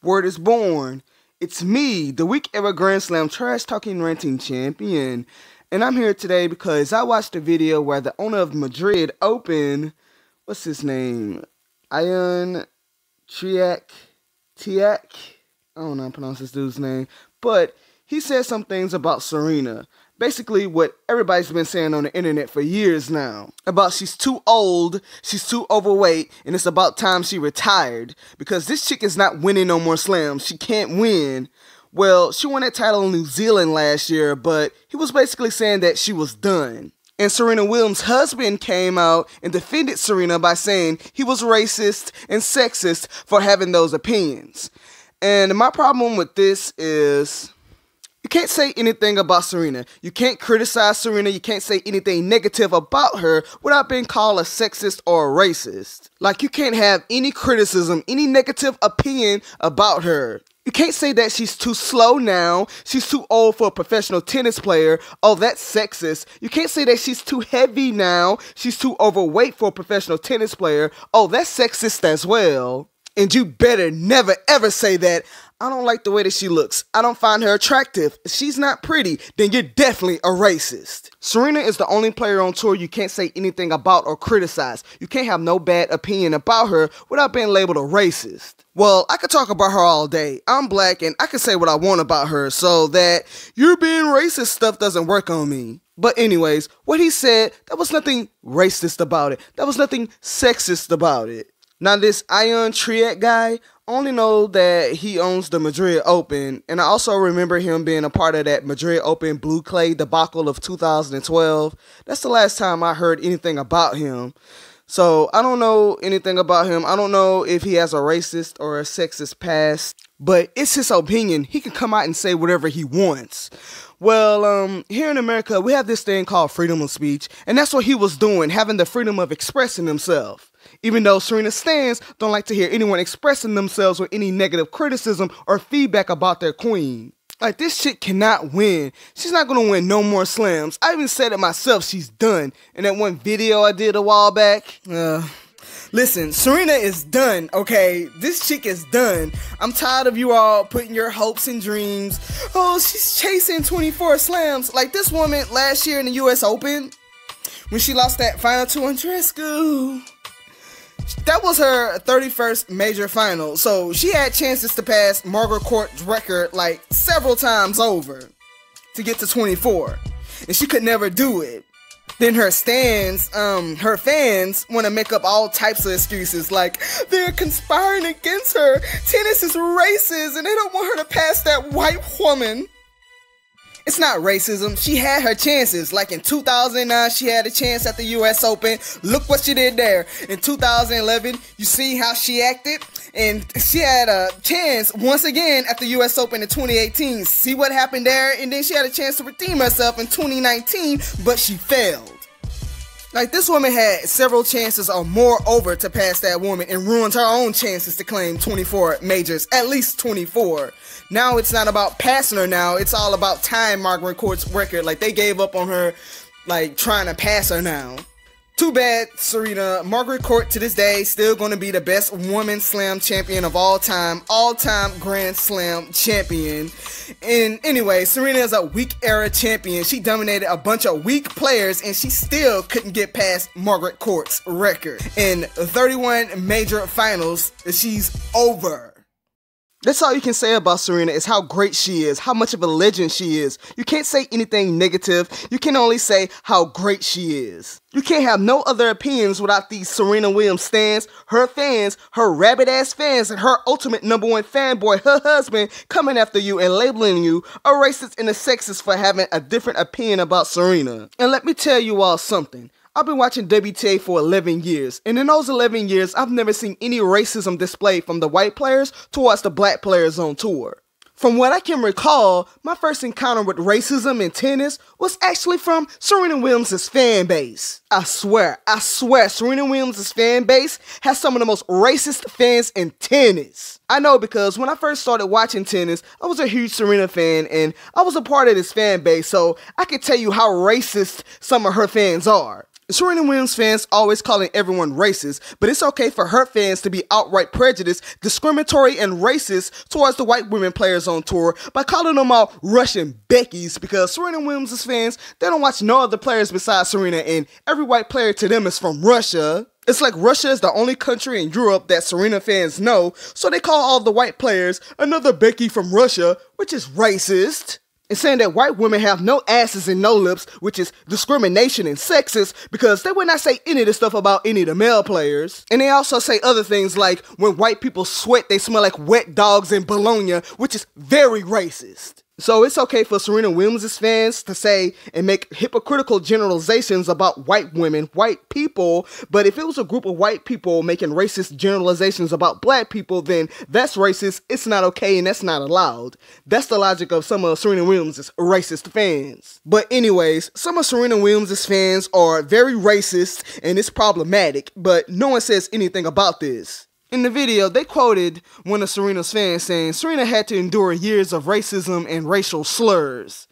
word is born. It's me, the week era Grand Slam trash talking ranting champion. And I'm here today because I watched a video where the owner of Madrid Open, what's his name? Ion Triak? I don't know how to pronounce this dude's name. But he said some things about Serena. Basically what everybody's been saying on the internet for years now. About she's too old, she's too overweight, and it's about time she retired. Because this chick is not winning no more slams. She can't win. Well, she won that title in New Zealand last year, but he was basically saying that she was done. And Serena Williams' husband came out and defended Serena by saying he was racist and sexist for having those opinions. And my problem with this is, you can't say anything about Serena. You can't criticize Serena. You can't say anything negative about her without being called a sexist or a racist. Like, you can't have any criticism, any negative opinion about her. You can't say that she's too slow now, she's too old for a professional tennis player, oh that's sexist. You can't say that she's too heavy now, she's too overweight for a professional tennis player, oh that's sexist as well. And you better never ever say that, I don't like the way that she looks, I don't find her attractive, if she's not pretty, then you're definitely a racist. Serena is the only player on tour you can't say anything about or criticize. You can't have no bad opinion about her without being labeled a racist. Well, I could talk about her all day. I'm black and I can say what I want about her, so that you're being racist stuff doesn't work on me. But anyways, what he said, there was nothing racist about it. There was nothing sexist about it. Now this Ion Triak guy, I only know that he owns the Madrid Open, and I also remember him being a part of that Madrid Open blue clay debacle of 2012. That's the last time I heard anything about him. So I don't know anything about him. I don't know if he has a racist or a sexist past, but it's his opinion. He can come out and say whatever he wants. Well, here in America, we have this thing called freedom of speech, and that's what he was doing, having the freedom of expressing himself. Even though Serena stans don't like to hear anyone expressing themselves with any negative criticism or feedback about their queen. Like, this chick cannot win. She's not gonna win no more slams. I even said it myself, she's done. In that one video I did a while back. Listen, Serena is done, okay? This chick is done. I'm tired of you all putting your hopes and dreams. Oh, she's chasing 24 slams. Like this woman last year in the US Open, when she lost that final to Andreescu. That was her 31st major final, so she had chances to pass Margaret Court's record like several times over to get to 24, and she could never do it. Then her fans want to make up all types of excuses, like they're conspiring against her, tennis is racist, and they don't want her to pass that white woman. It's not racism. She had her chances. Like in 2009, she had a chance at the US Open. Look what she did there. In 2011, you see how she acted? And she had a chance once again at the US Open in 2018. See what happened there? And then she had a chance to redeem herself in 2019, but she failed. Like, this woman had several chances or more over to pass that woman and ruined her own chances to claim 24 majors, at least 24. Now it's not about passing her now, it's all about tying Margaret Court's record. Like, they gave up on her, like, trying to pass her now. Too bad, Serena. Margaret Court to this day still going to be the best women's slam champion of all time Grand Slam champion. And anyway, Serena is a weak era champion. She dominated a bunch of weak players and she still couldn't get past Margaret Court's record. In 31 major finals, she's over. That's all you can say about Serena, is how great she is, how much of a legend she is. You can't say anything negative, you can only say how great she is. You can't have no other opinions without these Serena Williams stans, her rabid-ass fans, and her ultimate #1 fanboy, her husband, coming after you and labeling you a racist and a sexist for having a different opinion about Serena. And let me tell you all something. I've been watching WTA for 11 years, and in those 11 years, I've never seen any racism displayed from the white players towards the black players on tour. From what I can recall, my first encounter with racism in tennis was actually from Serena Williams' fan base. I swear, Serena Williams' fan base has some of the most racist fans in tennis. I know because when I first started watching tennis, I was a huge Serena fan and I was a part of this fan base, so I can tell you how racist some of her fans are. Serena Williams fans always calling everyone racist, but it's okay for her fans to be outright prejudiced, discriminatory, and racist towards the white women players on tour by calling them all Russian Beckies, because Serena Williams' fans, they don't watch no other players besides Serena, and every white player to them is from Russia. It's like Russia is the only country in Europe that Serena fans know, so they call all the white players another Becky from Russia, which is racist. And saying that white women have no asses and no lips, which is discrimination and sexist, because they would not say any of this stuff about any of the male players. And they also say other things like when white people sweat, they smell like wet dogs in Bologna, which is very racist. So it's okay for Serena Williams' fans to say and make hypocritical generalizations about white women, white people, but if it was a group of white people making racist generalizations about black people, then that's racist, it's not okay, and that's not allowed. That's the logic of some of Serena Williams' racist fans. But anyways, some of Serena Williams' fans are very racist, and it's problematic, but no one says anything about this. In the video, they quoted one of Serena's fans saying Serena had to endure years of racism and racial slurs.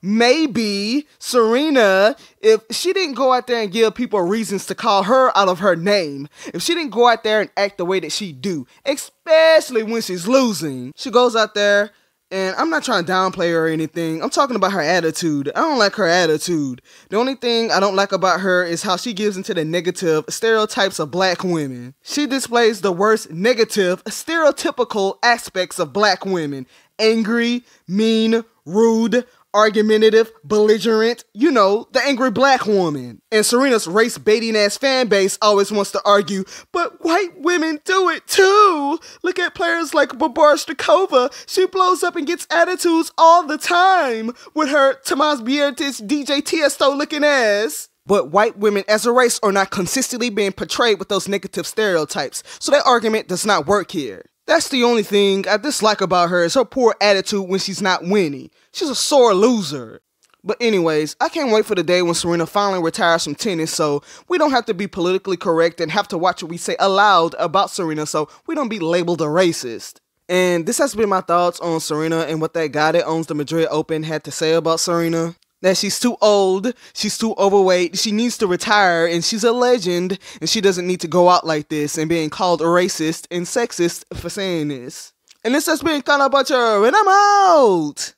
Maybe Serena, if she didn't go out there and give people reasons to call her out of her name, if she didn't go out there and act the way that she do, especially when she's losing, she goes out there. And I'm not trying to downplay her or anything. I'm talking about her attitude. I don't like her attitude. The only thing I don't like about her is how she gives into the negative stereotypes of black women. She displays the worst negative, stereotypical aspects of black women. Angry, mean, rude, argumentative, belligerent, you know, the angry black woman. And Serena's race-baiting ass fan base always wants to argue, but white women do it too. Look at players like Barbara Streisand. She blows up and gets attitudes all the time with her Tomas Biertich, DJ Tiesto looking ass. But white women as a race are not consistently being portrayed with those negative stereotypes, so that argument does not work here. That's the only thing I dislike about her is her poor attitude when she's not winning. She's a sore loser. But anyways, I can't wait for the day when Serena finally retires from tennis so we don't have to be politically correct and have to watch what we say aloud about Serena so we don't be labeled a racist. And this has been my thoughts on Serena and what that guy that owns the Madrid Open had to say about Serena. That she's too old, she's too overweight, she needs to retire, and she's a legend, and she doesn't need to go out like this and being called a racist and sexist for saying this. And this has been Kind of Butcher, and I'm out!